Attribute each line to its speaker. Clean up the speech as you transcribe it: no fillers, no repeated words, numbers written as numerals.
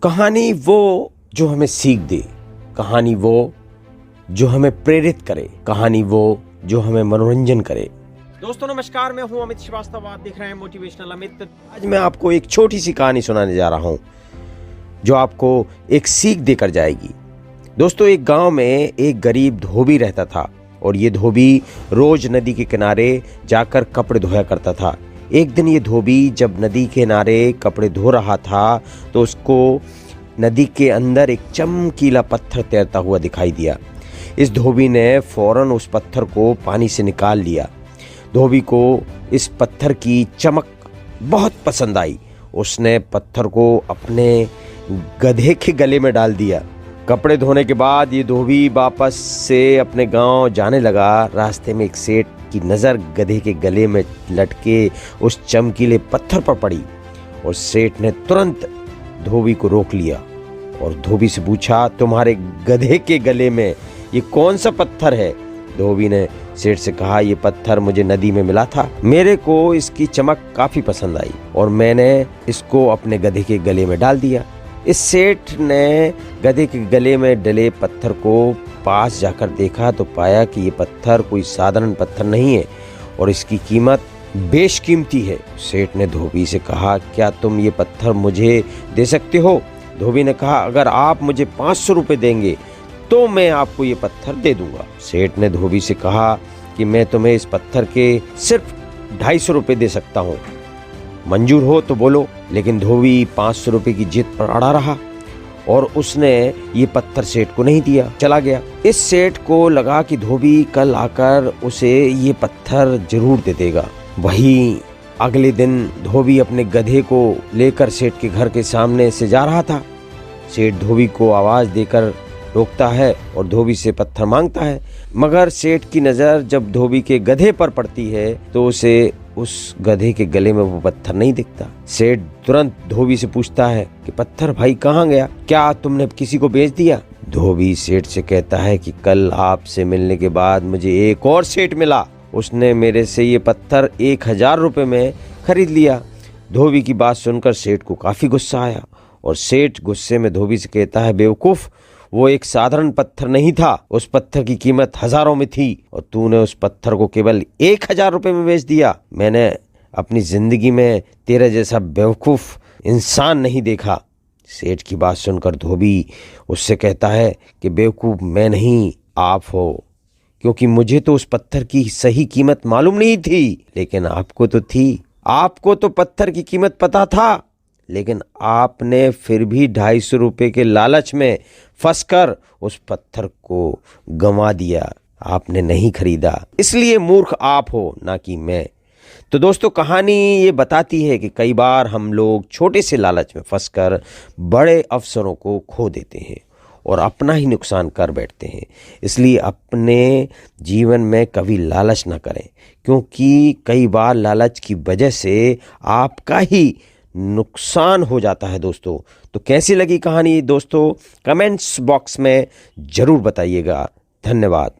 Speaker 1: कहानी वो जो हमें सीख दे, कहानी वो जो हमें प्रेरित करे, कहानी वो जो हमें मनोरंजन करे। दोस्तों नमस्कार, मैं हूं अमित श्रीवास्तव, आप देख रहे हैं मोटिवेशनल अमित। आज मैं आपको एक छोटी सी कहानी सुनाने जा रहा हूं जो आपको एक सीख देकर जाएगी। दोस्तों, एक गांव में एक गरीब धोबी रहता था और ये धोबी रोज नदी के किनारे जाकर कपड़े धोया करता था। एक दिन ये धोबी जब नदी के किनारे कपड़े धो रहा था तो उसको नदी के अंदर एक चमकीला पत्थर तैरता हुआ दिखाई दिया। इस धोबी ने फौरन उस पत्थर को पानी से निकाल लिया। धोबी को इस पत्थर की चमक बहुत पसंद आई। उसने पत्थर को अपने गधे के गले में डाल दिया। कपड़े धोने के बाद ये धोबी वापस से अपने गांव जाने लगा। रास्ते में एक सेठ की नज़र गधे के गले में लटके उस चमकीले पत्थर पर पड़ी और सेठ ने तुरंत धोबी को रोक लिया और धोबी से पूछा, तुम्हारे गधे के गले में ये कौन सा पत्थर है? धोबी ने सेठ से कहा, ये पत्थर मुझे नदी में मिला था। मेरे को इसकी चमक काफ़ी पसंद आई और मैंने इसको अपने गधे के गले में डाल दिया। इस सेठ ने गधे के गले में डले पत्थर को पास जाकर देखा तो पाया कि ये पत्थर कोई साधारण पत्थर नहीं है और इसकी कीमत बेशकीमती है। सेठ ने धोबी से कहा, क्या तुम ये पत्थर मुझे दे सकते हो? धोबी ने कहा, अगर आप मुझे 500 रुपये देंगे तो मैं आपको ये पत्थर दे दूंगा। सेठ ने धोबी से कहा कि मैं तुम्हें इस पत्थर के सिर्फ 250 रुपये दे सकता हूँ, मंजूर हो तो बोलो। लेकिन धोबी 500 रुपये की जिद पर अड़ा रहा और उसने ये पत्थर सेठ को नहीं दिया, चला गया। इस सेठ को लगा कि धोबी कल आकर उसे ये पत्थर जरूर दे देगा। वहीं अगले दिन धोबी अपने गधे को लेकर सेठ के घर के सामने से जा रहा था। सेठ धोबी को आवाज़ देकर रोकता है और धोबी से पत्थर मांगता है, मगर सेठ की नज़र जब धोबी के गधे पर पड़ती है तो उसे उस गधे के गले में वो पत्थर नहीं दिखता। सेठ तुरंत धोबी से पूछता है कि पत्थर भाई कहाँ गया? क्या तुमने किसी को बेच दिया? धोबी सेठ से कहता है कि कल आपसे मिलने के बाद मुझे एक और सेठ मिला, उसने मेरे से ये पत्थर 1000 रुपये में खरीद लिया। धोबी की बात सुनकर सेठ को काफ़ी गुस्सा आया और सेठ गुस्से में धोबी से कहता है, बेवकूफ़, वो एक साधारण पत्थर नहीं था, उस पत्थर की कीमत हजारों में थी और तूने उस पत्थर को केवल 1000 रुपये में बेच दिया। मैंने अपनी जिंदगी में तेरे जैसा बेवकूफ़ इंसान नहीं देखा। सेठ की बात सुनकर धोबी उससे कहता है कि बेवकूफ़ मैं नहीं, आप हो, क्योंकि मुझे तो उस पत्थर की सही कीमत मालूम नहीं थी, लेकिन आपको तो थी। आपको तो पत्थर की कीमत पता था, लेकिन आपने फिर भी 250 रुपये के लालच में फंसकर उस पत्थर को गंवा दिया। आपने नहीं खरीदा, इसलिए मूर्ख आप हो, ना कि मैं। तो दोस्तों, कहानी ये बताती है कि कई बार हम लोग छोटे से लालच में फंसकर बड़े अवसरों को खो देते हैं और अपना ही नुकसान कर बैठते हैं। इसलिए अपने जीवन में कभी लालच ना करें, क्योंकि कई बार लालच की वजह से आपका ही नुकसान हो जाता है। दोस्तों, तो कैसी लगी कहानी दोस्तों? कमेंट्स बॉक्स में ज़रूर बताइएगा। धन्यवाद।